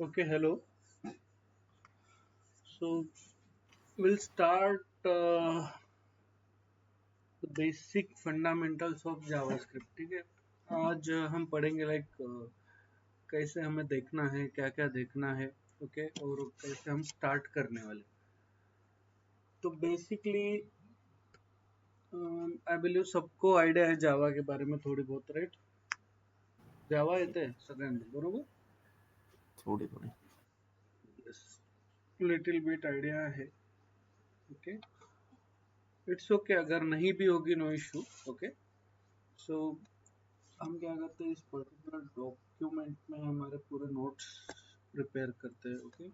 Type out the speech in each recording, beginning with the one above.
Okay, hello. So we'll start the basic fundamentals of JavaScript. ठीक है, आज हम पढ़ेंगे कैसे हमें देखना है, क्या क्या देखना है, ओके, और कैसे हम स्टार्ट करने वाले. तो बेसिकली आई बिलीव सबको आइडिया है जावा के बारे में थोड़ी बहुत, राइट? जावा येते सगळ्यांना बरोबर. थोड़ी थोड़ी यस, लिटिल बिट आइडिया है. ओके, इट्स ओके, अगर नहीं भी होगी नो इशू. ओके, सो हम क्या करते हैं, इस पर्टिकुलर डॉक्यूमेंट में हमारे पूरे नोट्स प्रिपेयर करते हैं. ओके,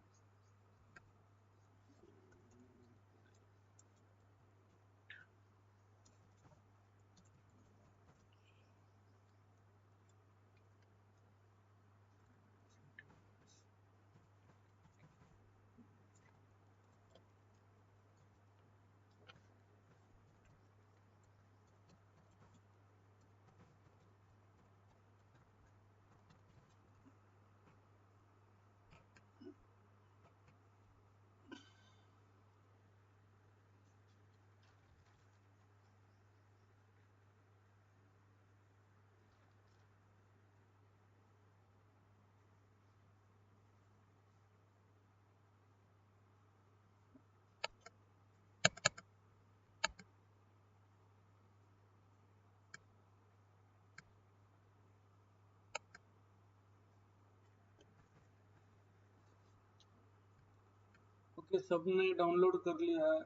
ओके, सबने डाउनलोड कर लिया है.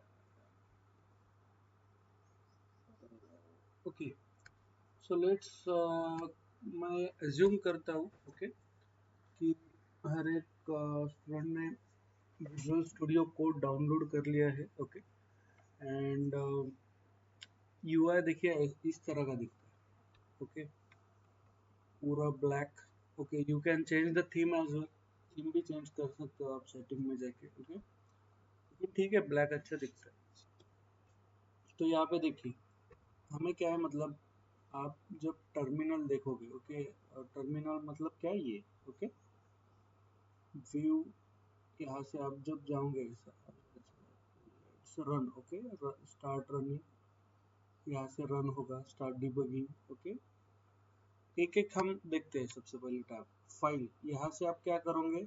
ओके, सो लेट्स, मैं एज्यूम करता हूँ, ओके, कि हर एक स्टूडेंट ने विजुअल स्टूडियो कोड डाउनलोड कर लिया है. ओके, एंड यूआई देखिए इस तरह का दिखता है. ओके, पूरा black. Okay, you can change the theme as well. Theme भी चेंज कर सकते हो आप सेटिंग में जाके. ओके, ठीक है, ब्लैक अच्छा दिखता है. तो यहाँ पे देखिए हमें क्या है, मतलब आप जब टर्मिनल देखोगे, ओके, टर्मिनल मतलब क्या है ये. ओके, व्यू, यहाँ से आप जब जाओगे रन. ओके, स्टार्ट रनिंग, यहाँ से रन होगा, स्टार्ट डिबगिंग. ओके, एक एक हम देखते हैं. सबसे पहले टैब फाइल, यहाँ से आप क्या करोगे,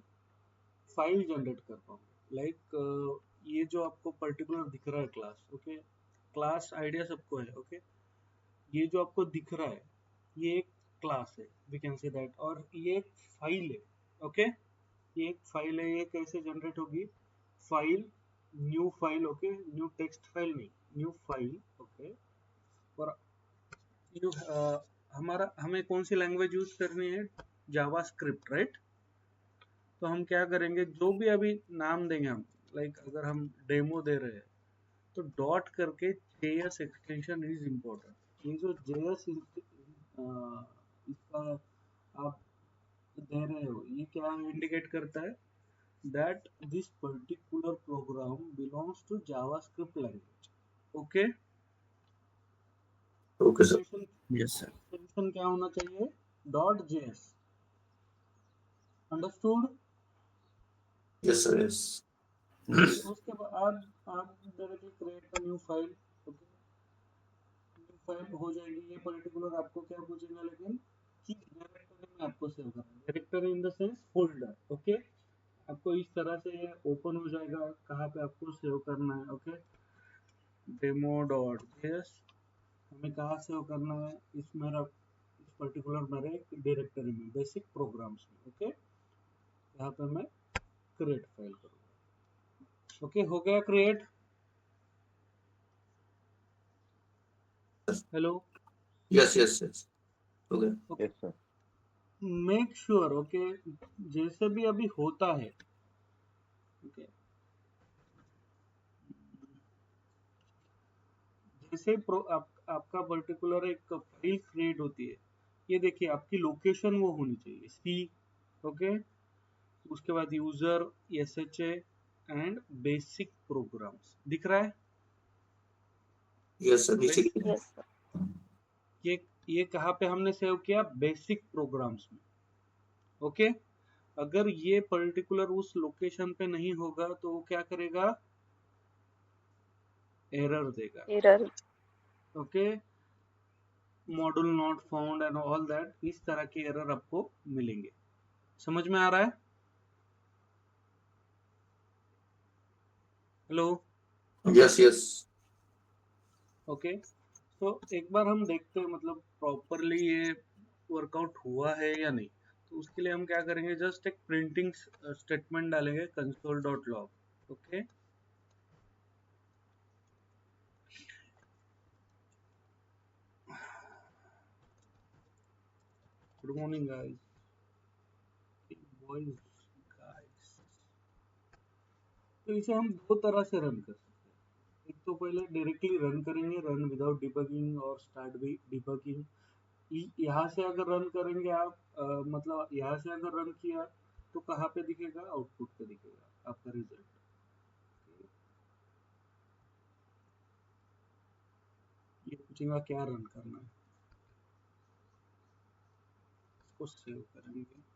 फाइल जनरेट कर पाओगे. ये जो आपको पर्टिकुलर दिख रहा है क्लास. ओके, क्लास आइडिया सबको है. ओके, ये जो आपको दिख रहा है ये एक क्लास है, वी कैन से दैट, और ये एक फाइल है. ओके, ये एक फाइल है. ये कैसे जनरेट होगी, file, new file. Okay, new text file नहीं, न्यू फाइल. ओके, और न्यू हमारा हमें कौन सी लैंग्वेज यूज करनी है, जावा स्क्रिप्ट, राइट? तो हम क्या करेंगे, जो भी अभी नाम देंगे हम, अगर हम डेमो दे रहे हैं तो डॉट करके जेएस एक्सटेंशन इज इम्पोर्टेंट. ये जो जेएस इसका आप दे रहे हो, ये क्या इंडिकेट करता है, that this particular program belongs to JavaScript language. Okay, okay sir. Extension yes sir. Extension क्या होना चाहिए, dot JS. Understood? Yes sir. Yes. उसके बाद आप directly create a new file. Okay, new file हो जाएगी. ये पर्टिकुलर आपको क्या पूछेगा, लेकिन कि डायरेक्टरी में आपको सेव करना है. Directory in the sense folder. Okay, आपको इस तरह से ओपन हो जाएगा, कहाँ पे आपको सेव करना है. ओके, डेमो डॉट जेएस हमें कहाँ सेव करना है, इस पर्टिकुलर मेरे डायरेक्टरी में, बेसिक प्रोग्राम्स में. ओके, यहाँ पे मैं क्रिएट फाइल करूँगा. ओके, हो गया create. Hello. Yes yes yes. हो गया. Okay, yes sir. Make sure. Okay, जैसे भी अभी होता है, ओके, जैसे आपका पर्टिकुलर एक फाइल क्रिएट होती है, ये देखिए आपकी लोकेशन वो होनी चाहिए सी. ओके, उसके बाद user, S H A, and basic programs दिख रहा है. Yes sir. नीचे बेसिक, की. Yes sir. ये ये कहाँ पे हमने सेव किया, बेसिक प्रोग्राम्स में. ओके, अगर ये पर्टिकुलर उस लोकेशन पे नहीं होगा तो वो क्या करेगा, एरर देगा। Error. Okay, module not found and all that, इस तरह के एरर आपको मिलेंगे। समझ में आ रहा है? हेलो। Yes, yes. ओके, तो एक बार हम देखते हैं मतलब प्रॉपरली ये वर्कआउट हुआ है या नहीं। तो उसके लिए हम क्या करेंगे, जस्ट एक प्रिंटिंग स्टेटमेंट डालेंगे console.log। Okay, good morning guys, boys guys. तो इसे हम दो तरह से रन कर सकते हैं। एक तो पहले डायरेक्टली रन करेंगे, रन विदाउट डिबगिंग और स्टार्ट भी डिबगिंग। यहाँ से अगर रन करेंगे आप, मतलब यहाँ से अगर रन किया तो कहाँ पे दिखेगा, आउटपुट पे दिखेगा आपका रिजल्ट। ये पूछेगा क्या रन करना है, इसको सेव करेंगे।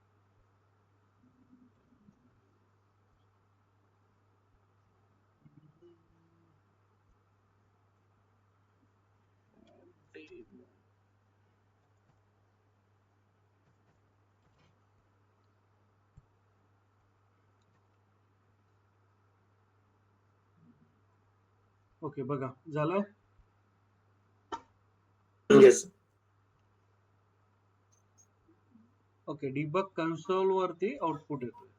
ओके, बघा झालंय। Yes. ओके, डिबग कंसोल वरती आउटपुट येतोय।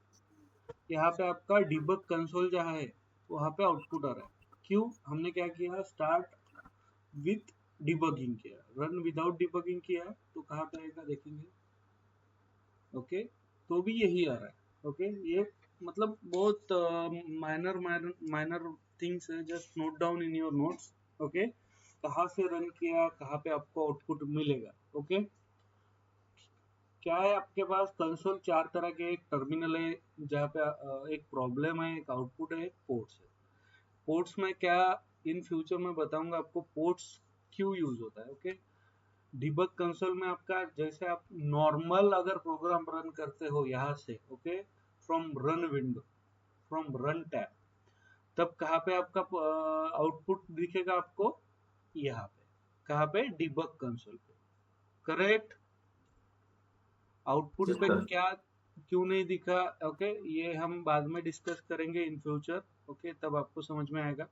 यहाँ पे आपका डिबग कंसोल जहाँ है वहाँ पे आउटपुट आ रहा है। क्यों? हमने क्या किया, स्टार्ट विथ डिबगिंग किया, रन विदाउट डिबगिंग किया तो कहाँ पे आएगा देखेंगे। ओके, तो भी यही आ रहा है। ओके, ये मतलब बहुत माइनर माइनर माइनर थिंग्स है, just note down in your notes. Okay, कहाँ से रन किया, कहाँ पे आपको आउटपुट मिलेगा। ओके, क्या है आपके पास कंसोल चार तरह के, एक टर्मिनल है जहाँ पे एक प्रॉब्लम है, एक आउटपुट है, एक पोर्ट्स है। पोर्ट्स में क्या, इन फ्यूचर में बताऊंगा आपको पोर्ट्स क्यों यूज होता है। ओके, डिबग कंसोल में आपका जैसे आप नॉर्मल अगर प्रोग्राम रन करते हो यहाँ से, okay, from run window, from run tab, तब कहाँ पे आपका आउटपुट दिखेगा आपको, यहाँ पे। कहाँ पे, डिबग कंसोल पे। करेक्ट। आउटपुट Yes, पे sir. क्या क्यों नहीं दिखा, ओके, ये हम बाद में डिस्कस करेंगे इन फ्यूचर। ओके, तब आपको समझ में आएगा।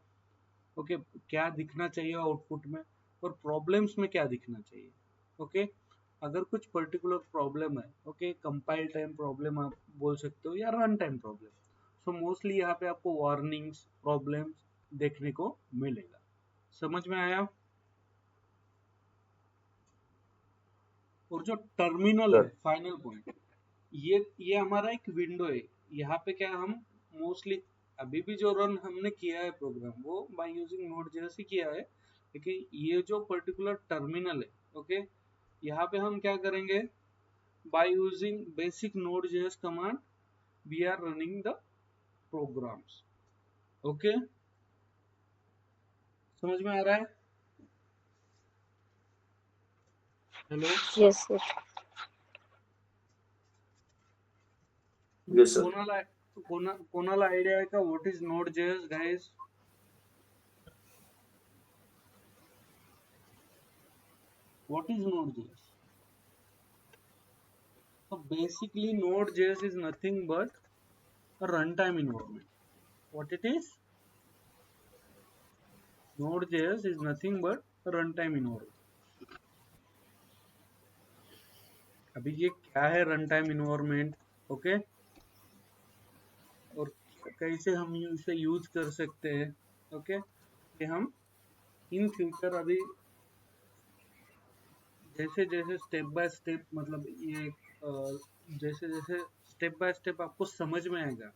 ओके, क्या दिखना चाहिए आउटपुट में और प्रॉब्लम्स में क्या दिखना चाहिए। ओके, अगर कुछ पर्टिकुलर प्रॉब्लम है, ओके, कंपाइल टाइम प्रॉब्लम आप बोल सकते हो या run time problem, so mostly यहाँ पे आपको वार्निंग्स, प्रॉब्लम्स देखने को मिलेगा। समझ में आया? और जो टर्मिनल है, Sir. फाइनल पॉइंट, ये हमारा एक विंडो है। यहाँ पे क्या हम मोस्टली अभी भी जो रन हमने किया है प्रोग्राम वो बाय यूजिंग नोड.जेएस ही किया है, लेकिन ये जो पर्टिकुलर टर्मिनल है, ओके, यहाँ पे हम क्या करेंगे, by using basic Node.js command we are running the programs. Okay, समझ में आ रहा है? Hello, yes sir. Yes, sir. कोणाला आयडिया आहे का what is Node.js guys? What is Node.js? So basically Node.js is nothing but a runtime environment. What it is? Node.js is nothing but a runtime environment. अभी ये क्या है runtime environment? Okay, और कैसे हम इसे यूज कर सकते हैं? ओके, कि हम इन फ्यूचर अभी जैसे जैसे स्टेप बाय स्टेप, मतलब ये जैसे जैसे स्टेप बाय स्टेप आपको समझ में आएगा,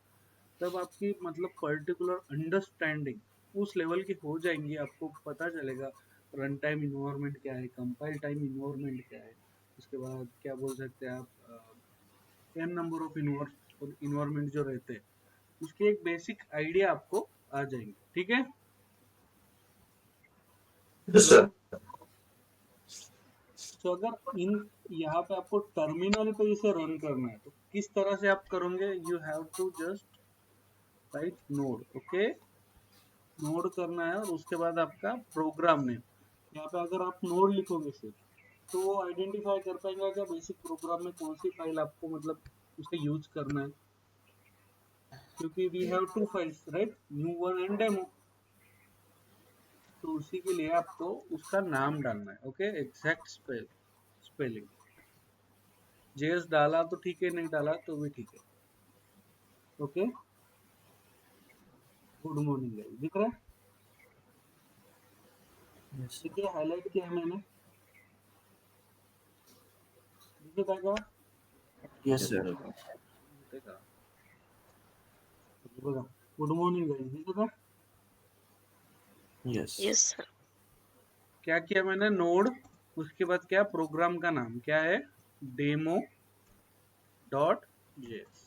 तब आपकी मतलब पर्टिकुलर अंडरस्टैंडिंग उस लेवल की हो जाएंगी। आपको पता चलेगा रन टाइम इन्वायरमेंट क्या है, कंपाइल टाइम इन्वायरमेंट क्या है, उसके बाद क्या बोल सकते हैं आप, एन नंबर ऑफ इन्वायरमेंट जो रहते हैं, उसकी एक बेसिक आइडिया आपको आ जाएंगे। ठीक है? Yes, hello, sir. तो अगर इन यहाँ पे आपको टर्मिनल पे इसे रन करना है तो किस तरह से आप करोगे, you have to just write node, okay, node करना है और उसके बाद आपका प्रोग्राम नेम। यहाँ पे अगर आप नोड लिखोगे सिर्फ तो वो आइडेंटिफाई कर पाएगा क्या बेसिक प्रोग्राम में कौन सी फाइल आपको मतलब उसे यूज करना है, क्योंकि we have two files right, new one and demo. तो उसी के लिए आपको उसका नाम डालना है, ओके, एग्जैक्ट स्पेलिंग। जेएस डाला तो ठीक है, नहीं डाला तो भी ठीक है, ओके। गुड मॉर्निंग गाइस, दिख रहा है? Yes. देखिए हाईलाइट किया है मैंने, दिखे था क्या? Yes, sir. दिखेगा, बघा, गुड मॉर्निंग गाइस, दिखे था? Yes. Yes, sir. क्या किया मैंने, नोड, उसके बाद क्या, प्रोग्राम का नाम क्या है, डेमो डॉट जेएस,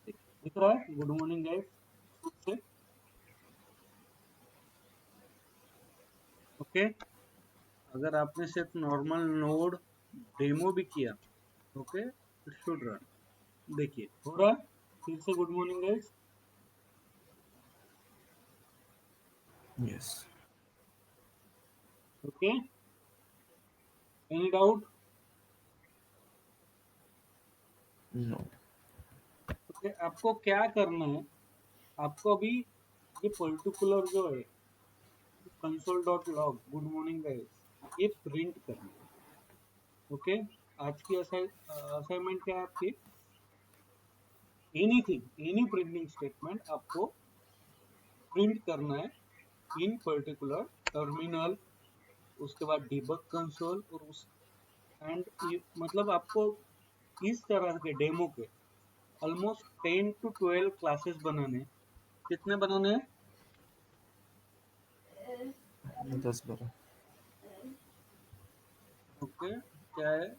दिख रहा है? गुड मॉर्निंग गाइस, खुद से, ओके। अगर आपने सिर्फ नॉर्मल नोड डेमो भी किया, ओके, इट शुड रन। देखिए हो रहा है, फिर से good morning guys, Yes. Okay. Any doubt? No. Okay, आपको क्या करना है, आपको अभी ये पर्टिकुलर जो है console dot log good morning guys, ये प्रिंट करना है, ओके। आज की असाइनमेंट क्या है आपकी, एनीथिंग एनी प्रिंटिंग स्टेटमेंट आपको प्रिंट करना है इन पर्टिकुलर टर्मिनल, उसके बाद डिबग कंसोल और उस एंड मतलब आपको इस तरह के डेमो के ऑलमोस्ट 10 to 12 क्लासेस बनाने हैं। कितने बनाने हैं? 10 12. ओके, क्या है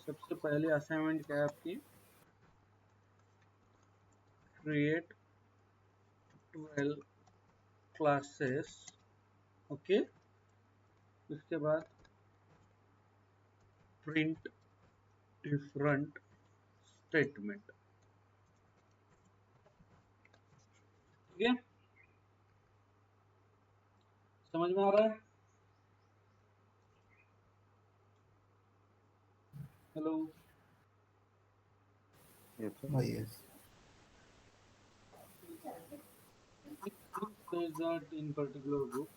सबसे पहले असाइनमेंट, क्या है आपकी, क्रिएट 12 क्लासेस, ओके। उसके बाद प्रिंट डिफरेंट स्टेटमेंट, ठीक है, समझ में आ रहा है? Hello, Oh, yes. which book says that in particular book?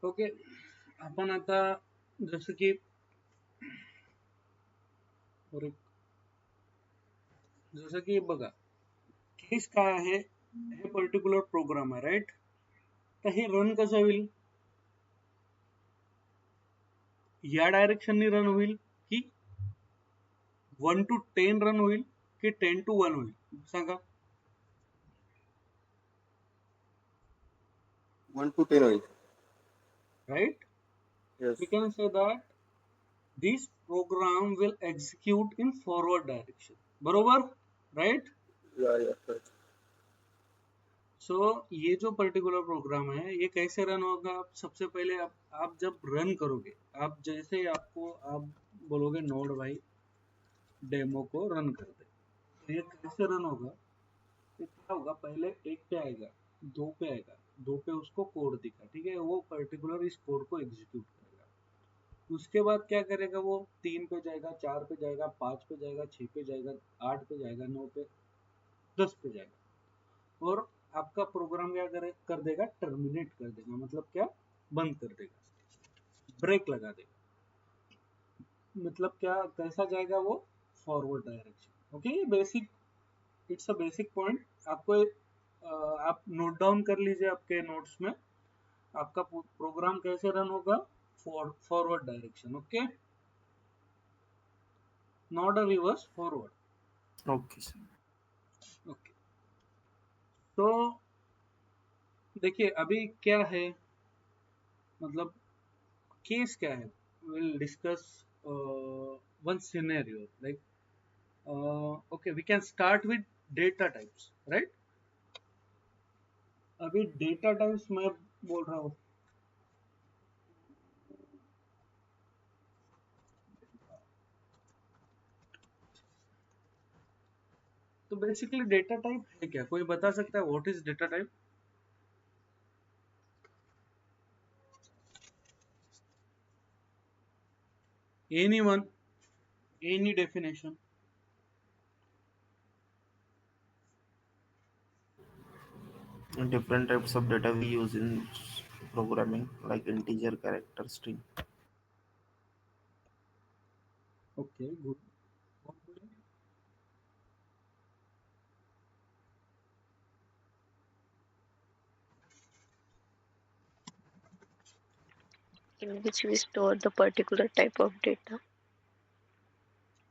Okay, आपण आता जसं की और एक जसं की बघा, केस काय आहे, हे पर्टिक्युलर प्रोग्राम आहे राईट, तर हे रन कसं होईल, या डायरेक्शननी रन होईल की 1 to 10 रन होईल की 10 to 1 होईल, सांगा? 1 to 10 only. Right, Yes. we can say that this program will execute in forward direction, बरोबर, right? Yeah, right. सो ये जो पर्टिकुलर प्रोग्राम है ये कैसे रन होगा, आप सबसे पहले आप जब रन करोगे, आप जैसे आपको आप बोलोगे नोड भाई डेमो को रन कर दे, तो ये कैसे रन होगा, ये क्या होगा, पहले एक पे आएगा, दो पे आएगा, दो पे उसको कोड दिखा, ठीक है, वो पर्टिकुलर इस कोड को एग्जीक्यूट करेगा। उसके बाद क्या करेगा, वो 3 पे जाएगा, 4 पे जाएगा, 5 पे जाएगा, 6 पे जाएगा, 8 पे जाएगा, 9 पे, 10 पे जाएगा, और आपका प्रोग्राम क्या कर देगा, टर्मिनेट कर देगा, मतलब क्या, बंद कर देगा, ब्रेक लगा देगा, मतलब क्या, कैसा जाएगा वो, फॉरवर्ड डायरेक्शन, ओके। ये basic, it's a basic point, आपको आप नोट डाउन कर लीजिए आपके नोट्स में, आपका प्रोग्राम कैसे रन होगा, forward direction, okay, not a reverse, forward, Okay, sir. Okay. तो देखिए अभी क्या है, मतलब केस क्या है, we'll discuss one scenario like okay, we can start with data types, right? अभी डेटा टाइप्स मैं बोल रहा हूँ. तो बेसिकली डेटा टाइप है क्या, कोई बता सकता है what is data type? Anyone? Any definition? Different types of data we use in programming, like integer, character, string. Okay, good. What do you- in which we store the particular type of data.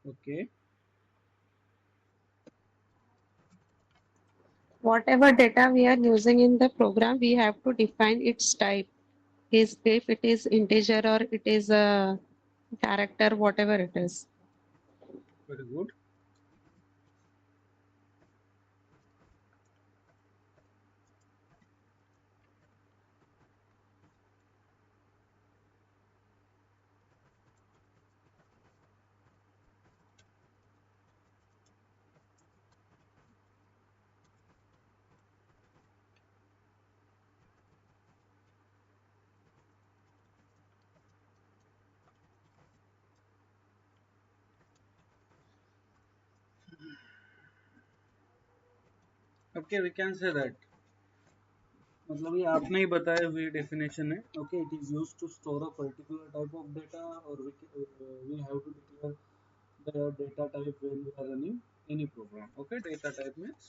Okay, Whatever data we are using in the program, we have to define its type. Is if it is integer or it is a character, whatever it is. very good. Okay, we can say that. मतलब ये आपने ही बताया हुई definition है. Okay, it is used to store a particular type of data और we have to declare the data type when we are running any program. Okay, data type means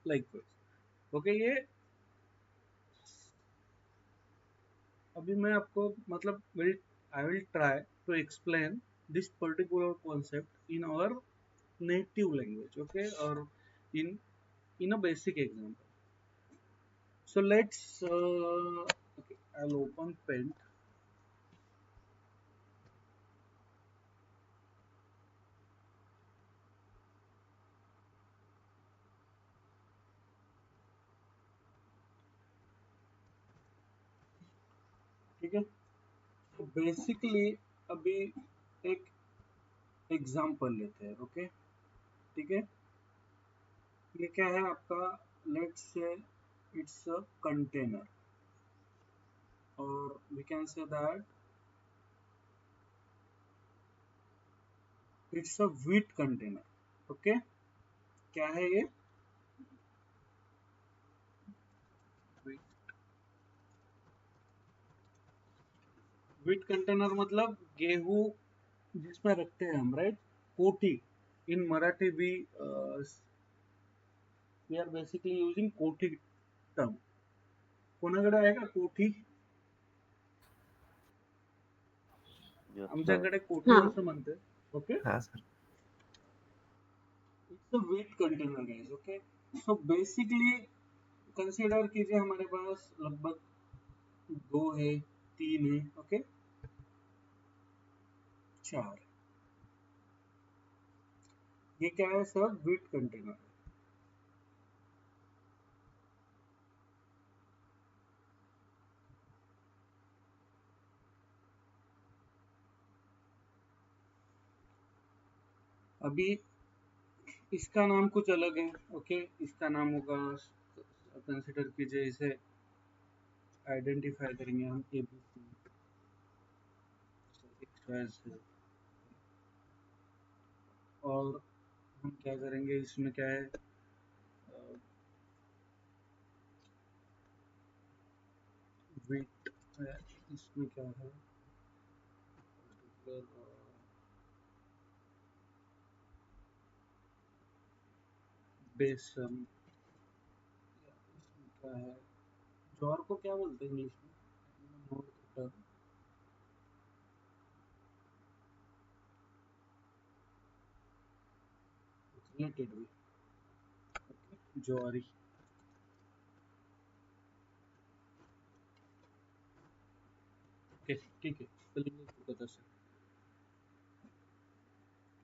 like this. Okay, ये अभी मैं आपको मतलब I will try to explain this particular concept in our native language, okay, or in a basic example. So let's okay, I'll open Paint. ठीक है, तो basically अभी एक एग्जांपल लेते हैं. ओके, ठीक है, ये क्या है आपका, let's say it's a container और we can say that it's a wheat container. Okay, क्या है ये? व्हीट कंटेनर मतलब गेहूं जिसमें रखते हैं हम, राइट? कोठी. In Marathi we are basically using कोठी टर्म. कोणाकडे आहे का कोठी? आमच्याकडे कोठी हाँ. असं म्हणते. ओके, हाँ sir. It's a wait container guys. Okay, so basically consider कीजिए हमारे पास लगभग दो है, तीन है, ओके, चार. ये क्या है सर? Wait container. अभी इसका नाम कुछ अलग है. ओके, इसका नाम होगा, कंसीडर कीजिए इसे आइडेंटिफाई करेंगे हम ABC XYZ. और हम क्या करेंगे, इसमें क्या है, वेट है, इसमें क्या है, बेसन, इसमें क्या है, ज्वार को क्या बोलते हैं इंग्लिश में? रिलेटेड भी. ज्वारी. ओके, ठीक है. स्पेलिंग चुकत असेल.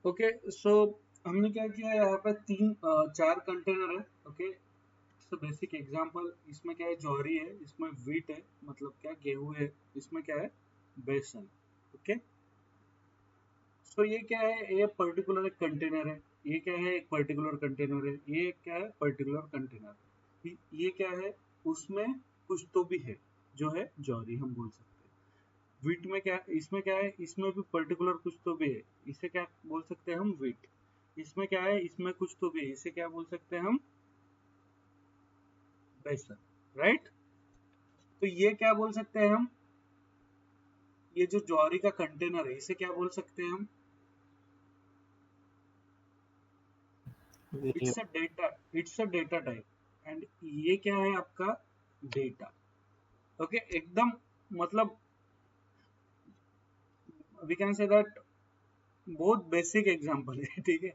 ओके, सो हमने क्या किया, यहाँ पे चार कंटेनर है. ओके, सो बेसिक एग्जांपल, इसमें क्या है, ज्वारी है, इसमें व्हीट है, मतलब क्या गेहूं है, इसमें क्या है, बेसन. ओके, सो ये क्या है, ये पर्टिकुलर एक कंटेनर है, ये क्या है, एक पर्टिकुलर कंटेनर है, ये क्या है, पर्टिकुलर कंटेनर, ये क्या है, उसमें कुछ तो भी है जो है ज्वारी हम बोल सकते हैं. व्हीट में क्या, इसमें क्या है, इसमें भी पर्टिकुलर कुछ तो भी है, इसे क्या बोल सकते हैं हम, व्हीट. इसमें क्या है, इसमें कुछ तो भी है, इसे क्या बोल सकते हैं हम, बेसन. राइट. तो ये क्या बोल सकते हैं हम, ये जो ज्वारी का कंटेनर है, इसे क्या बोल सकते हैं हम, variable. It's a data type. And ये क्या है आपका, डेटा. ओके, एकदम मतलब वी कैन से दैट बहुत बेसिक एक्झाम्पल आहे. ठीक आहे,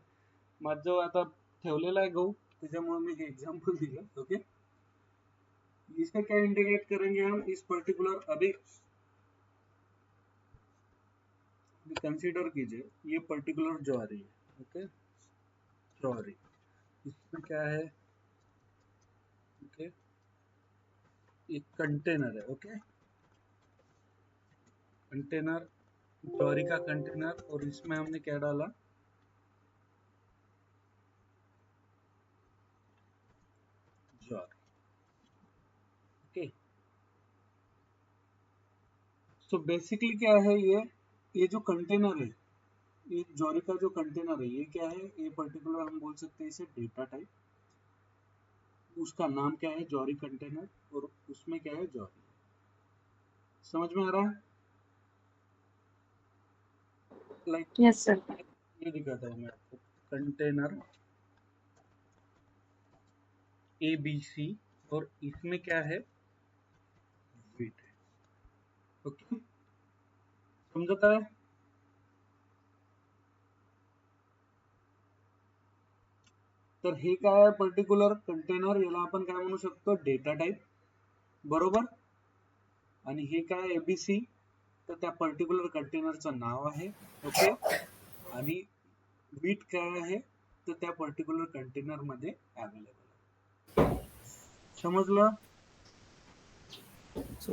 माझं आता ठेवलेला आहे गहू, त्याच्यामुळे मी हे एग्जांपल दिलं. ओके, इसका क्या इंडिकेट करेंगे हम, इस पर्टिकुलर, अभी कंसीडर कीजिए ये पर्टिकुलर ज्वारी है. ओके, ज्वारी, इसमें क्या है, ओके, एक कंटेनर है. ओके, कंटेनर, ज्वारी का कंटेनर, और इसमें हमने क्या डाला, ज्वारी. ओके, सो बेसिकली क्या है, ये जो कंटेनर है, ये ज्वारी का जो कंटेनर है, ये क्या है, ये पर्टिकुलर हम बोल सकते हैं इसे डेटा टाइप. उसका नाम क्या है, ज्वारी कंटेनर, और उसमें क्या है, ज्वारी. समझ में आ रहा है, लाइक Yes, sir. ये दिखाता हूँ मैं आपको, कंटेनर ए बी सी, और इसमें क्या है, वेट है. ओके, समझता है. तर हे काय आहे, पर्टिक्युलर कंटेनर, याला आपण काय म्हणू शकतो, डेटा टाइप. बरोबर. आणि हे काय, एबीसी, तर त्या पर्टिक्युलर कंटेनरचं नाव आहे. ओके, आणि बीट काय आहे, तर त्या पर्टिक्युलर कंटेनर मध्ये अवेलेबल आहे. समजलं. So,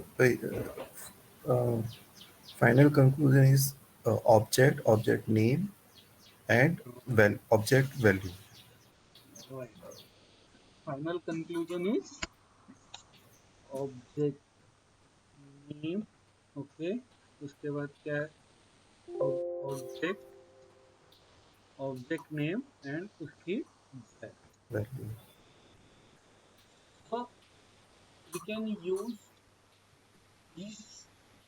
final conclusion is object name, and object value. Final conclusion is object name. Okay, उसके बाद क्या है, ऑब्जेक्ट नेम एंड उसकी value. Value. So we can use this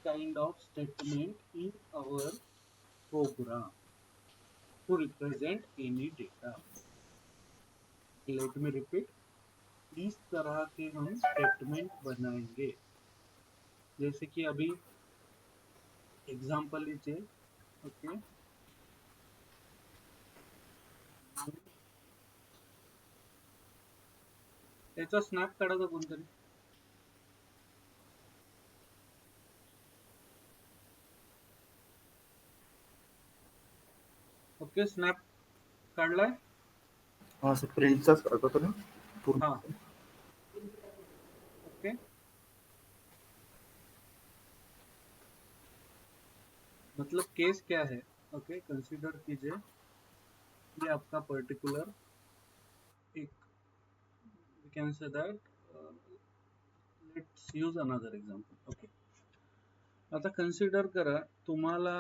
kind of statement in our program to represent any data. Let me repeat, इस तरह के हम statement बनाएंगे. जैसे कि अभी एग्जांपल लीजिए. ओके, त्याचा स्नॅप काढायचा कोणतरी. ओके, स्नॅप काढलाय. हाँ सर, प्रिंटचाच करतो तो ना पूर्ण. हाँ, ओके, मतलब केस क्या है. ओके, कंसीडर कीजिए ये आपका पर्टिकुलर एक, we can say that, let's use another example. Okay, आता कंसीडर करा तुम्हाला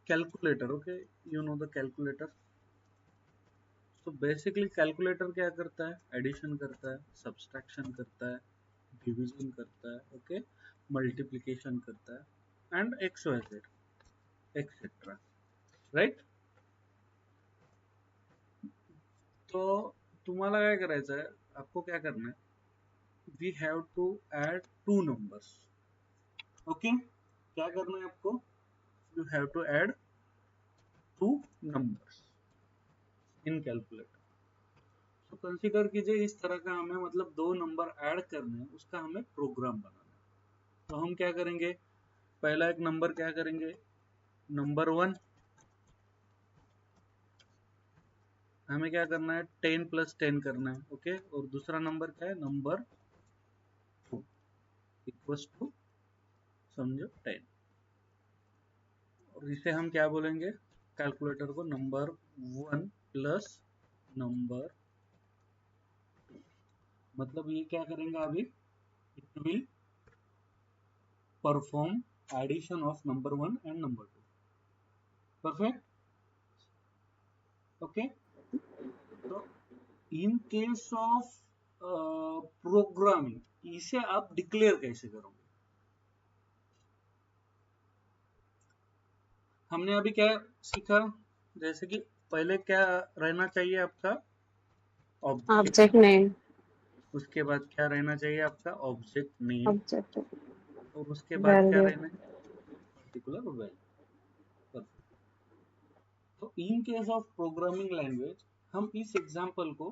calculator. Okay, you know the calculator. तो बेसिकली कैलकुलेटर क्या करता है, एडिशन करता है, सब्सट्रैक्शन करता है, डिवीजन करता है. ओके, मल्टीप्लिकेशन करता है, and X Y Z etcetera. Right. तो तुम्हाला काय करायचं आहे, आपको क्या करना है, we have to add two numbers. Okay, क्या करना है आपको, you have to add two numbers in calculator. तो कंसीडर कीजिए इस तरह का हमें, मतलब दो नंबर ऐड करने हैं, उसका हमें प्रोग्राम बनाना है. तो हम क्या करेंगे, पहला एक नंबर क्या करेंगे, नंबर 1, हमें क्या करना है 10 + 10 करना है, ओके। और दूसरा नंबर क्या है, नंबर 2 इक्वल्स टू समझो 10, और इसे हम क्या बोलेंगे कैलकुलेटर को, नंबर 1 + नंबर 2, मतलब ये क्या करेंगे अभी, it will perform addition of number 1 and number 2, perfect, okay. तो इन केस ऑफ प्रोग्रामिंग इसे आप डिक्लेयर कैसे करोगे, हमने अभी क्या सीखा, जैसे कि पहले क्या रहना चाहिए आपका, ऑब्जेक्ट, ऑब्जेक्ट नेम, उसके बाद क्या रहना चाहिए आपका, ऑब्जेक्ट नेम, ऑब्जेक्ट और उसके बाद क्या वैल्यू। रहना है, पर्टिकुलर वैल्यू। तो in case of programming language हम इस एग्जांपल को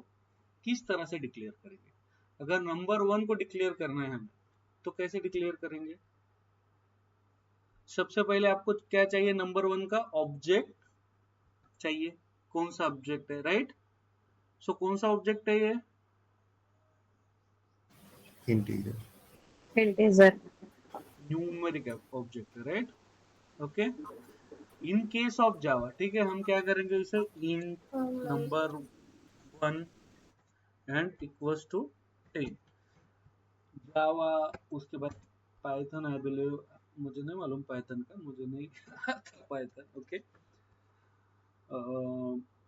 किस तरह से डिक्लेयर करेंगे, अगर नंबर 1 को डिक्लेयर करना है हमें तो कैसे डिक्लेयर करेंगे, सबसे पहले आपको क्या चाहिए, नंबर 1 का ऑब्जेक्ट चाहिए, कौन सा ऑब्जेक्ट है, राइट। सो कौन सा ऑब्जेक्ट है ये, integer. इंटीजर, न्यूमेरिक ऑब्जेक्ट है, right, okay. In case of Java, ठीक है, हम क्या करेंगे इसे, इन नंबर 1 एंड इक्वल्स टू 10, जावा, उसके बाद पाइथन आई बिलीव, मुझे नहीं मालूम पाइथन का, मुझे नहीं आता Python, okay.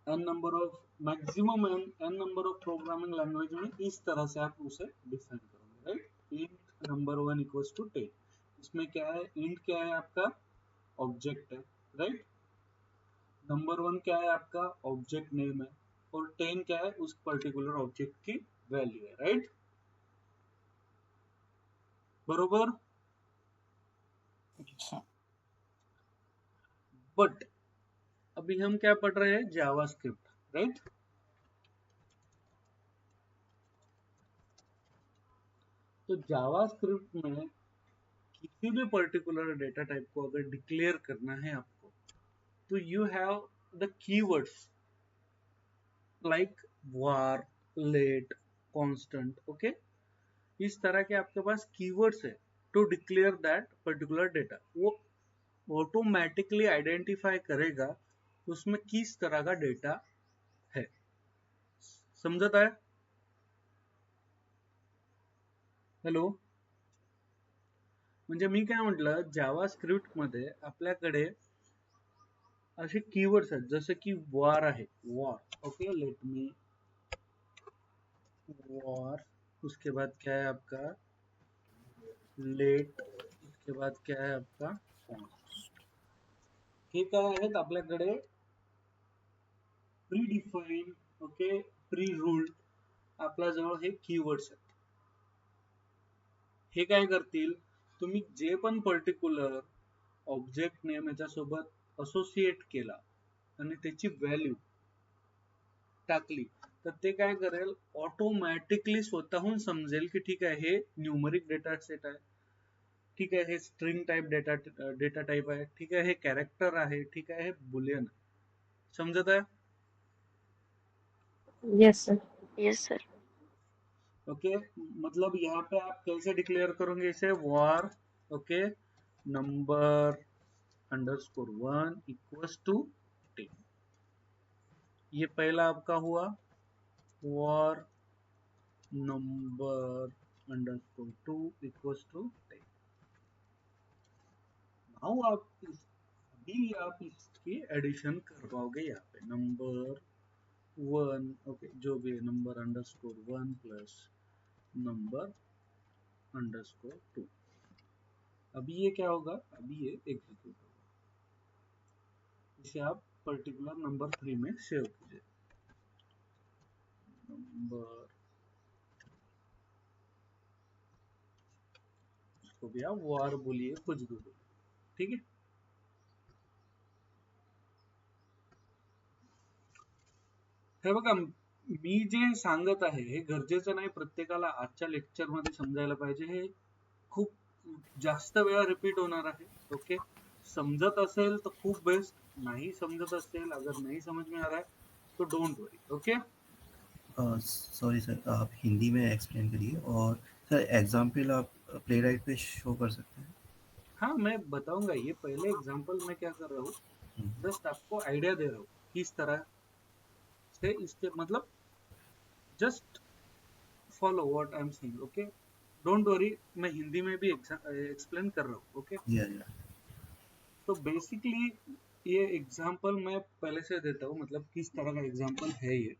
N number of maximum n number of programming language में इस तरह से आप उसे डिफाइन करोगे, right. Int number 1 equals to 10, इसमें क्या है, इंट क्या है आपका, ऑब्जेक्ट है, राइट। नंबर 1 क्या है आपका, ऑब्जेक्ट नेम है, और 10 क्या है, उस पर्टिकुलर ऑब्जेक्ट की वैल्यू है, राइट, बरोबर। बट अभी हम क्या पढ़ रहे हैं, जावास्क्रिप्ट, राइट। तो जावास्क्रिप्ट में किसी भी पर्टिकुलर डेटा टाइप को अगर डिक्लेयर करना है आपको, तो you have the keywords like var, let, constant, okay. इस तरह के आपके पास कीवर्ड्स है to declare that particular data, वो ऑटोमेटिकली आइडेंटिफाई करेगा उसमें किस तरह का डेटा है, समझता है, हॅलो। म्हणजे मी काय म्हटलं, जावा स्क्रिप्ट मध्ये आपल्याकडे असे कीवर्ड्स आहेत, जसे की वॉर आहे, war, okay, let me war, उसके बाद क्या है आपका लेट, उसके बाद क्या है आपका कॉन्स्ट, हे काय आहेत आपल्याकडे pre define, okay, pre ruled आपल्याजवळ हे कीवर्ड्स आहेत, हे काय करतील, तुम्ही जे पण पर्टिक्युलर ऑब्जेक्ट नेम याच्यासोबत असोसिएट केला आणि त्याची व्हॅल्यू टाकली, तर ते काय करेल, ऑटोमॅटिकली स्वतःहून समजेल की ठीक आहे हे न्यूमरिक डेटा सेट आहे, ठीक आहे हे स्ट्रिंग टाइप डेटा टाइप आहे, ठीक आहे हे कॅरेक्टर आहे, ठीक आहे हे बुलियन आहे, समजत आहे, yes sir, Yes, sir. Okay. मतलब यहाँ पे आप कैसे डिक्लेयर करोगे इसे, var, okay, number underscore 1 equals to 10, ये पहला आपका हुआ, var number underscore 2 equals to 10। Now अभी आप इसकी एडिशन कर पाओगे, यहाँ पे नंबर 1, ओके, जो भी है number underscore 1 plus number underscore 2, अभी ये क्या होगा, अभी ये एग्जीक्यूट होगा, इसे आप पर्टिकुलर नंबर 3 में सेव कीजिए, नंबर, उसको भी आप वार बोलिए, कुछ भी बोलिए, ठीक है। हे बघा, मी जे सांगत आहे हे गरजेचं नाही प्रत्येकाला आजच्या लेक्चर मध्ये समजायला पाहिजे, हे खूप जास्त वेळा रिपीट होणार आहे. ओके, समजत असेल तर खूप बेस्ट, नाही समजत असेल, अगर नहीं समझ में आ रहा है तो don't worry. Okay, sorry sir, आप हिंदी में एक्सप्लेन करिए, और सर एग्जाम्पल आप प्ले राइट पे शो कर सकते हैं? हाँ मैं बताऊंगा. ये पहले एग्जांपल मैं क्या कर रहा हूँ, जस्ट आपको आइडिया दे रहा हूँ किस तरह से इसके मतलब just follow what I am saying. Okay, don't worry, मैं हिंदी में भी एक्सप्लेन कर रहा हूँ. ओके, या तो बेसिकली ये एग्जांपल मैं पहले से देता हूँ, मतलब किस तरह का एग्जांपल है ये.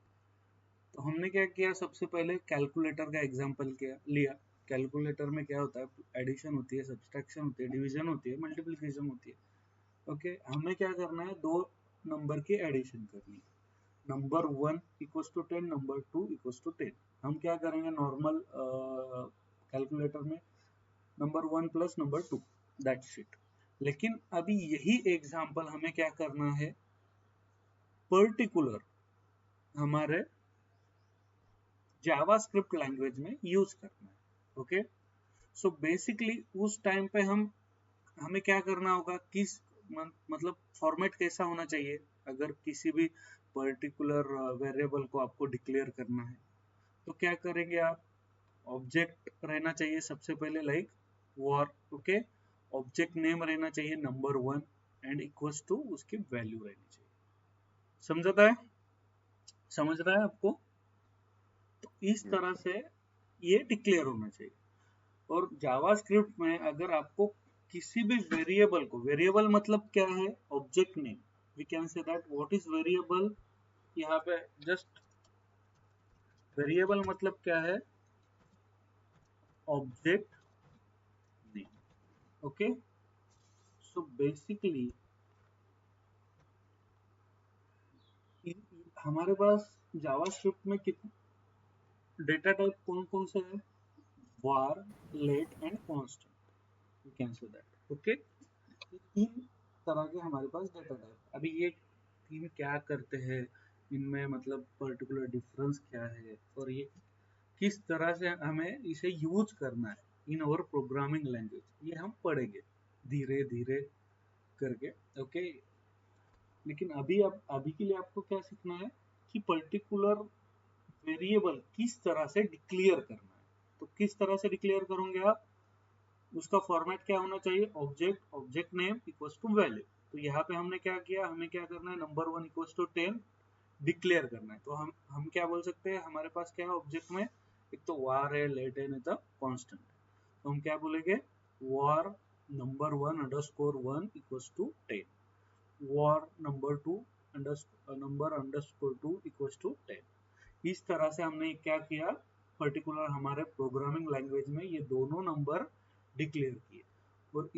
तो हमने क्या किया, सबसे पहले कैलकुलेटर का एग्जांपल किया लिया. कैलकुलेटर में क्या होता है, एडिशन होती है, सब्सट्रैक्शन होती है, डिवीजन होती है, मल्टीप्लिकेशन होती है. ओके, हमें क्या करना है, दो नंबर की एडिशन करनी है. Number 1 equals to 10, number 2 equals to 10. हम क्या करेंगे नॉर्मल कैलकुलेटर में, number 1 plus number 2, that's it. लेकिन अभी यही एग्जांपल हमें क्या करना है, पर्टिकुलर हमारे जावास्क्रिप्ट लैंग्वेज में यूज करना है. ओके, सो बेसिकली उस टाइम पे हमें क्या करना होगा, किस मतलब फॉर्मेट कैसा होना चाहिए. अगर किसी भी पर्टिकुलर वेरिएबल को आपको डिक्लेयर करना है तो क्या करेंगे आप, ऑब्जेक्ट रहना चाहिए सबसे पहले, like war. Okay, object name रहना चाहिए नंबर 1 एंड इक्वल्स टू उसकी वैल्यू रहनी चाहिए. समझता है, समझ रहा है आपको. तो इस तरह से ये डिक्लेयर होना चाहिए. और जावास्क्रिप्ट में अगर आपको किसी भी वेरिएबल को, वेरिएबल मतलब क्या है, object name, we can say that what is variable. यहाँ पे जस्ट वेरिएबल मतलब क्या है, object name. Okay, so basically हमारे पास जावास्क्रिप्ट में कितने डेटा टाइप कौन कौन से है, var, let and constant, we can say that. Okay, तीन तरह के हमारे पास डेटा टाइप. अभी ये तीन क्या करते हैं, इनमें मतलब पर्टिकुलर डिफरेंस क्या है, और ये किस तरह से हमें इसे यूज करना है इन अवर प्रोग्रामिंग लैंग्वेज, ये हम पढ़ेंगे धीरे धीरे करके. ओके, लेकिन अभी के लिए आपको क्या सीखना है कि पर्टिकुलर वेरिएबल किस तरह से डिक्लेयर करना है. तो किस तरह से डिक्लेयर करोगे आप, उसका फॉर्मेट क्या होना चाहिए, object name equals to value. तो यहाँ पे हमने क्या किया, हमें क्या करना है, नंबर 1 इक्वल्स टू 10 डिक्लेयर करना है. तो हम क्या बोल सकते हैं, हमारे पास क्या है ऑब्जेक्ट में, एक तो var है, let है, नहीं तो कांस्टेंट. तो हम क्या बोलेंगे, var number 1 underscore 1 equals to 10, var number 2 number underscore 2 equals to 10. इस तरह से हमने क्या किया, पर्टिकुलर हमारे प्रोग्रामिंग लैंग्वेज में ये दोनों नंबर डिक्लेयर किए. और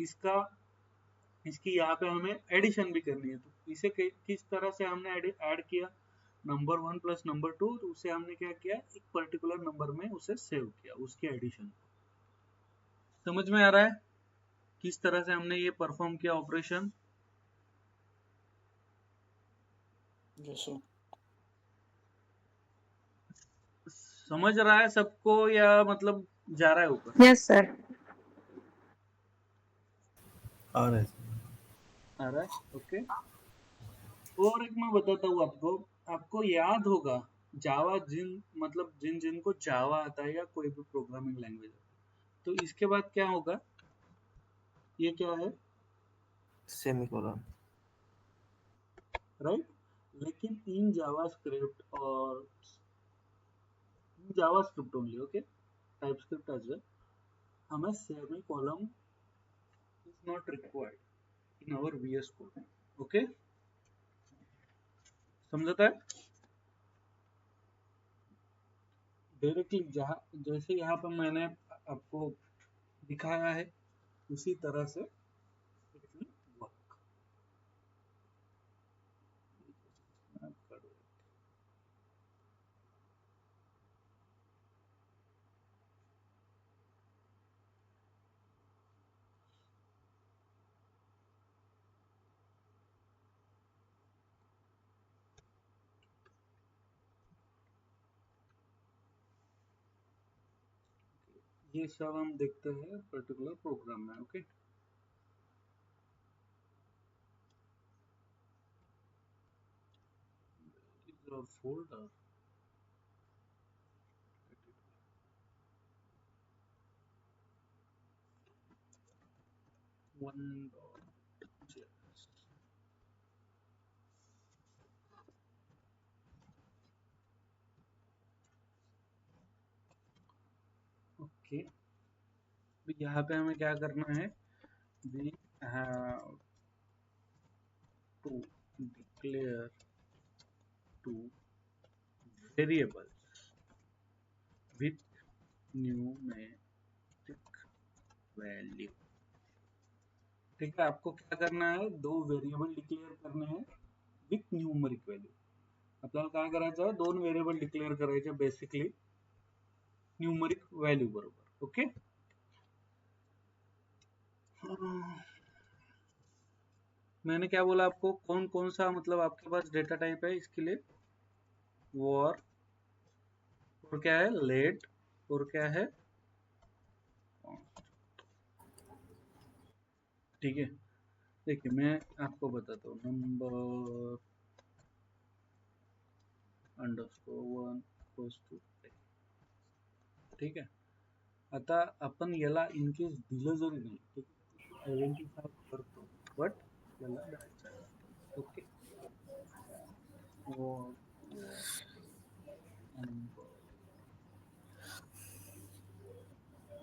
इसकी यहाँ पे हमें एडिशन भी करनी है. तो इसे किस तरह से हमने ऐड किया, नंबर 1 प्लस नंबर 2, तो उसे हमने क्या किया, एक पर्टिकुलर नंबर में उसे सेव किया, उसके एडिशन. समझ में आ रहा है किस तरह से हमने ये परफॉर्म किया ऑपरेशन. Yes, sir. समझ रहा है सबको, या मतलब जा रहा है ऊपर, Yes, sir. आ रहा है आ रहा है. ओके, और एक मैं बताता हूँ आपको, आपको याद होगा जावा, जिन जिनको जावा आता है या कोई भी प्रोग्रामिंग लैंग्वेज, तो इसके बाद क्या होगा, ये क्या है, Semicolon. राइट. लेकिन इन जावास्क्रिप्ट और JavaScript only, okay, TypeScript as well, हमें semicolon is not required in our VS code. Okay, समझता है. डायरेक्टली जैसे यहाँ पर मैंने आपको दिखाया है उसी तरह से it will work. ये सब हम देखते हैं पर्टिकुलर प्रोग्राम में. Okay, is our folder. One .js. Okay, यहाँ पे हमें क्या करना है? We have to declare two variables with numeric value. ठीक है, आपको क्या करना है? दो वेरिएबल डिक्लेअर करने हैं विथ न्यूमरिक व्हॅल्यू. आपल्याला काय करायचं आहे? दोन व्हेरिएबल डिक्लेअर करायचे बेसिकली न्यूमरिक व्हॅल्यू बरोबर. ओके, मैंने क्या बोला आपको? कौन कौन सा मतलब आपके पास डेटा टाइप है इसके लिए? वॉर, और क्या है? लेट, और क्या है? ठीक है, देखिए मैं आपको बताता हूँ. Number underscore 1 equals to 10. ठीक आहे, आता आपण याला इन केस दिलं जरी नाही, ठीक आहे, आयडेंटिफाय करतो, बट याला द्यायचं आहे. Okay, number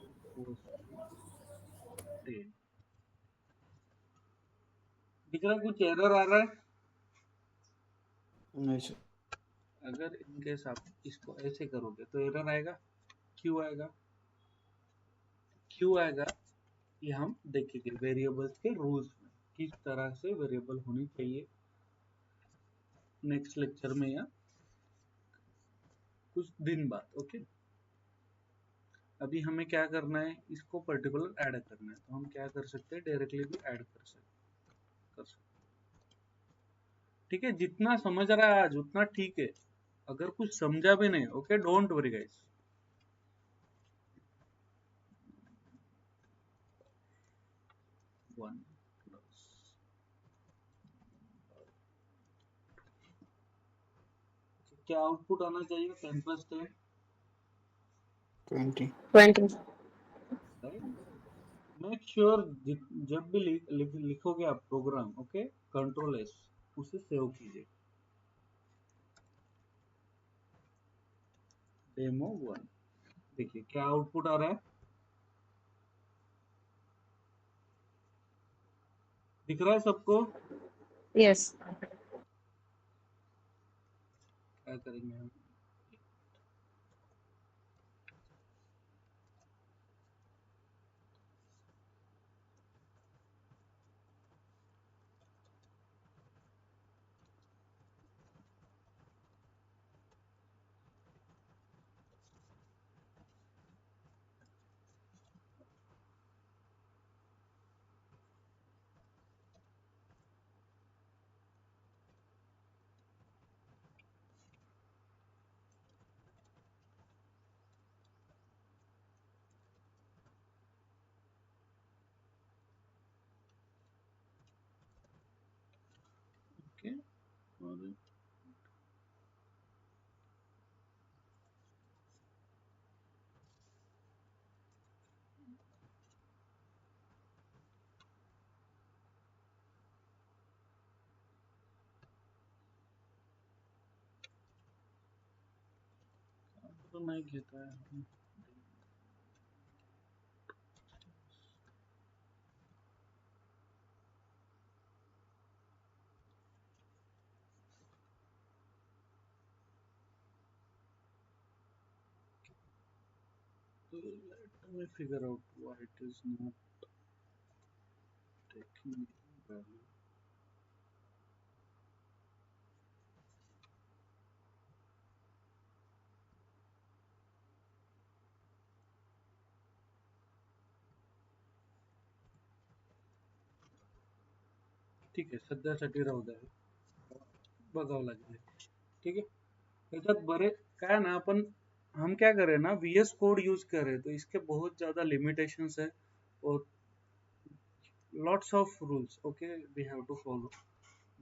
equals to 10. दिख रहा है कुछ एरर आ रहा है? नहीं सर. अगर इन केस आप इसको ऐसे करोगे तो एरर आएगा. क्यों आएगा? क्यों आएगा ये हम देखेंगे वेरिएबल्स के रूल्स में, किस तरह से वेरिएबल होनी चाहिए नेक्स्ट लेक्चर में या कुछ दिन बाद. ओके, अभी हमें क्या करना है? इसको पर्टिकुलर ऐड करना है. तो हम क्या कर सकते हैं? डायरेक्टली भी ऐड कर सकते. ठीक है, जितना समझ रहा है आज उतना ठीक है. अगर कुछ समझा भी नहीं, okay, don't worry guys. One plus क्या आउटपुट आना चाहिए? 10 प्लस 10, 20. 20. राइट. मेक श्योर जब भी लिखोगे आप प्रोग्राम, ओके, कंट्रोल एस, उसे सेव कीजिए. डेमो 1. देखिए क्या आउटपुट आ रहा है? दिख रहा है सबको? Yes. क्या करेंगे हम? ओके, और तो नहीं घेता है. Let me figure out why it is not taking value. ठीक आहे, सध्यासाठी राहू द्या, बघावं लागेल. ठीक आहे, त्याच्यात बरे काय ना, आपण हम क्या करें ना VS कोड यूज करें तो इसके बहुत ज्यादा लिमिटेशंस है और lots of rules, okay, we have to follow.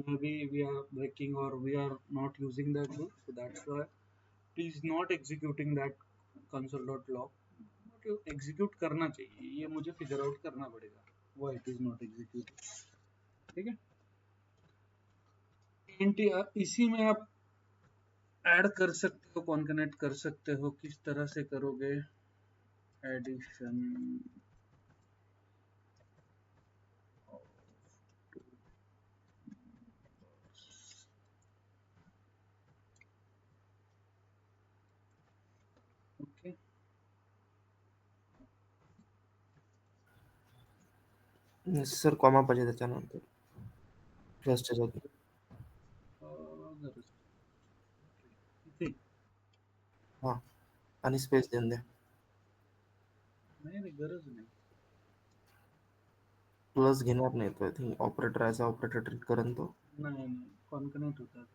Maybe we are breaking or we are not using that rule, so that's why it is not executing that console.log. But you execute करना चाहिए, ये मुझे figure out करना पड़ेगा why it is not executed. ठीक है, इसी में आप ऐड कर सकते हो, कॉन्कनेक्ट कर सकते हो. किस तरह से करोगे एडिशन? ओके, सर कॉमा पाहिजे त्याच्यानंतर प्लसच्या जागी. इथे हां, आणि स्पेस देऊन द्या. नाही नाही, गरज नाही. प्लस घेणार नाही तो. I think operator as a operator treat करेन तो. नाही नाही, कॉन्कनेक्ट होतात.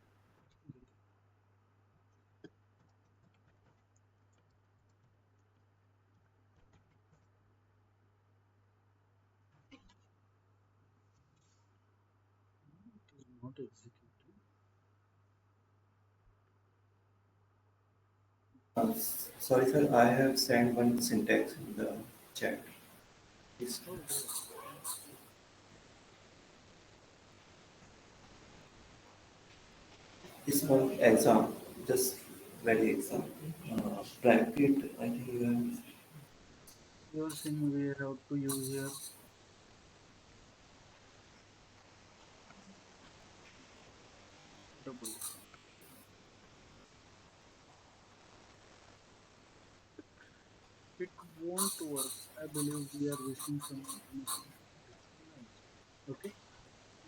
Not executed. Sorry, sir, I have sent one syntax in the chat. Please. Oh, This one exam, just very exam. Bracket, I think you have. you're saying we have to use here double. It won't work. I believe we are wasting some information. Okay.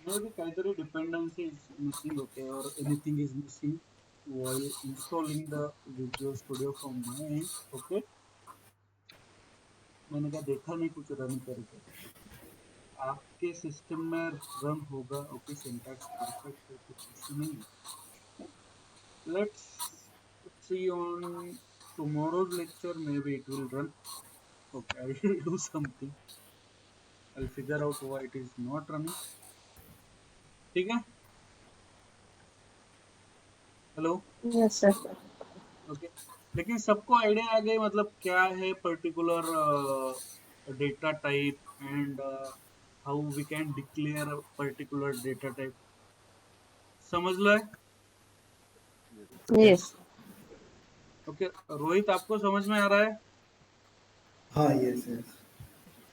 Maybe kaitari dependency is missing, okay, or anything is missing while installing the Visual Studio from my end. Okay. मैंने कहा देखा नहीं कुछ run करके. आपके system में run होगा. Okay, syntax perfect है, कुछ इशू नहीं है. Let's see on tomorrow's lecture. Maybe it will run. Okay, I will do something. I'll figure out why it is not running. ठीक है. हेलो. Yes, sir. ओके, लेकिन सबको idea आ गई मतलब क्या है particular data type and how we can declare particular data type. समझ लो है. Yes. ओके, रोहित आपको समझ में आ रहा है? हाँ, yes, yes.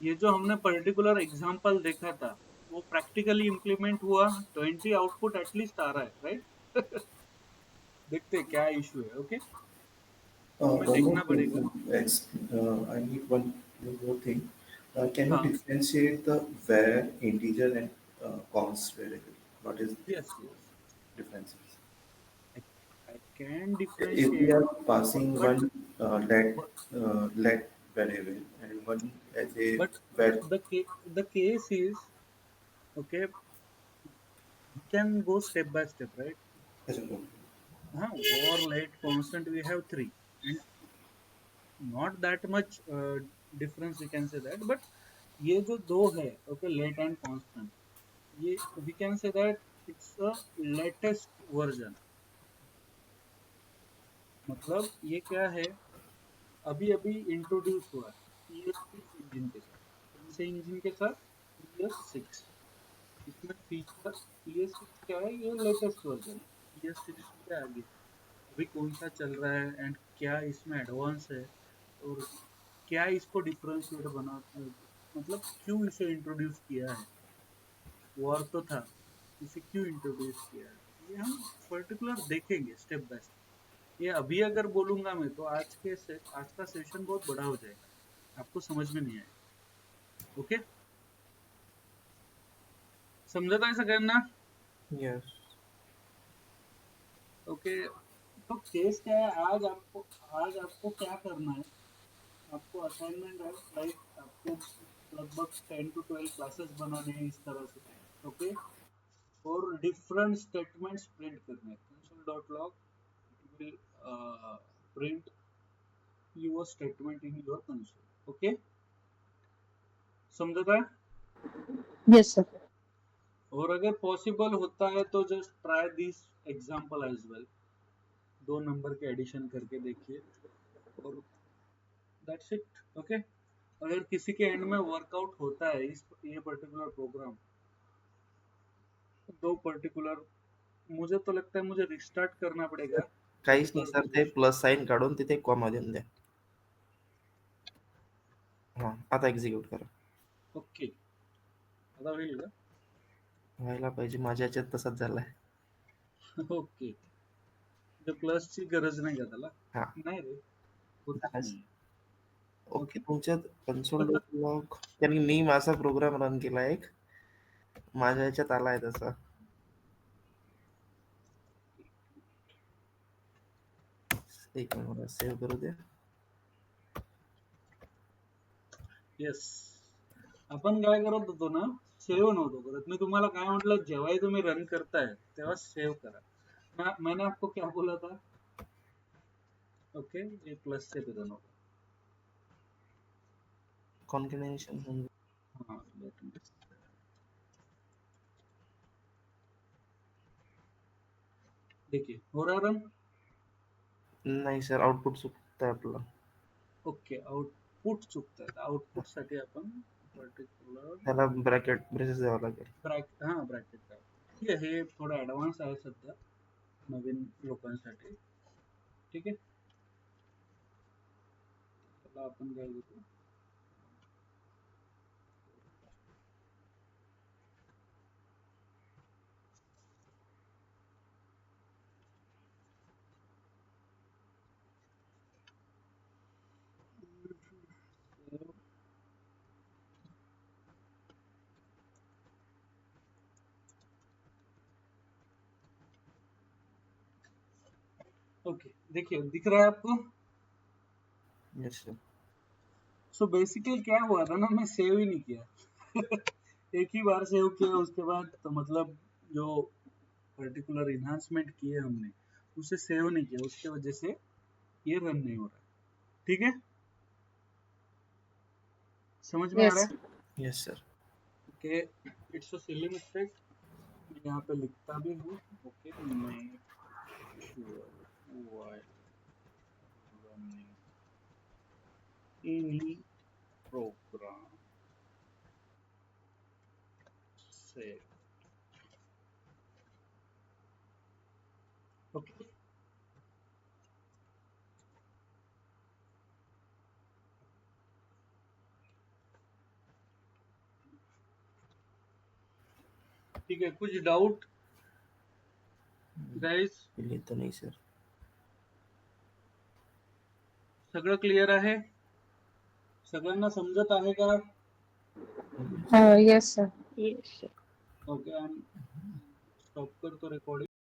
ये जो हमने पर्टिकुलर एग्जांपल देखा था वो प्रैक्टिकली इम्प्लीमेंट हुआ. 20 आउटपुट एटलीस्ट आ रहा है, राइट? देखते हैं क्या इशू है. ओके, हमें One more देखना thing, पड़ेगा. I need one more thing. Can you हाँ, differentiate the var, integer, and const variable? What is the yes yes, differences? I can If we differentiate are passing but one let variable and one as a but var, the case is, okay, we can go step by step, right? as a हाँ, war let constant we have three and not that much difference we can say that, but ये जो दो है, okay, let and constant, ये we can say that it's a latest version. मतलब ये क्या है, अभी अभी इंट्रोड्यूस हुआ है ES6 इंजन के साथ. कौन से इंजन के साथ? ES6. इसमें फीचर ES6 क्या है, ये लेटेस्ट वर्जन है. ES6 के आगे अभी कौन सा चल रहा है एंड क्या इसमें एडवांस है और क्या इसको डिफरेंशिएट बना, मतलब क्यों इसे इंट्रोड्यूस किया है. वॉर तो था, इसे क्यों इंट्रोड्यूस किया है, ये हम पर्टिकुलर देखेंगे स्टेप बाय स्टेप. ये अभी अगर बोलूंगा मैं तो आज का सेशन बहुत बड़ा हो जाएगा, आपको समझ में नहीं आएगा. ओके, समझा था ऐसा करना. येस. ओके, तो केस क्या है, आज आपको क्या करना है. आपको असाइनमेंट है, राइट? आपको लगभग 10 to 12 क्लासेस बनाने हैं इस तरह से. ओके, और डिफरेंट स्टेटमेंट्स प्रिंट करने हैं. console.log it will print your statement in your console. Okay, समझता है? Yes, sir. और अगर पॉसिबल होता है तो just try this example as well, 2 number के एडिशन करके देखिए और दैट्स इट. ओके, अगर किसी के एंड में वर्कआउट होता है ये पर्टिकुलर प्रोग्राम, 2 पर्टिकुलर, मुझे तो लगता है मुझे रिस्टार्ट करना पडेगा. काहीच नाही सर, ते प्लस साइन काढून तिथे कॉमा देऊन द्या. हा, आता एक्झिक्यूट करा. ओके, आता होईल का? व्हायला पाहिजे, माझ्या याच्यात तसाच झालाय. ओके, ते प्लसची गरज नाही का त्याला? हा. नाही रे, होतच नाही. ओके, तुमच्यात कन्सोल लॉग, कारण मी माझा प्रोग्राम रन केला एक, माझ्या याच्यात आलाय तसा. एक मिनिट, मला सेव्ह करू द्या. येस, आपण काय करत होतो ना, सेव्ह नव्हतो करत. मी तुम्हाला काय म्हटलं, जेव्हाही तुम्ही रन करताय तेव्हा सेव्ह करा. मैंने आपको क्या बोला था? ओके, ये प्लस से रन होगा. कॉन्कॅटिनेशन होऊन हाँ, let me- देखिए हो रहा रन. नाही सर, आउटपुट चुकतंय आपलं. ओके, आउटपुट चुकतात. आउटपुट साठी आपण पर्टिक्युलर त्याला ब्रेसेस द्यावं लागेल. ब्रॅकेट काय, ठीक आहे. हे थोडं ऍडव्हान्स आहे सध्या नवीन लोकांसाठी. ठीक आहे, त्याला आपण काय घेतो, ओके. देखिए दिख रहा है आपको? Yes sir. सो बेसिकली क्या हुआ था ना, मैं सेव ही नहीं किया. एक ही बार सेव किया, उसके बाद तो मतलब जो पर्टिकुलर इन्हांसमेंट किए हमने उसे सेव नहीं किया, उसके वजह से ये रन नहीं हो रहा. ठीक है, समझ में आ रहा Yes. है? Yes sir. Okay, it's a silly mistake, मैं यहाँ पे लिखता भी हूँ. Okay, make sure while running any program save. Okay, ठीक है. कुछ डाउट गाइस? तो नाही सर. सगळं क्लिअर आहे? सगळ्यांना समजत आहे का? Yes, sir. Yes, sir. Okay, stop करतो रेकॉर्डिंग.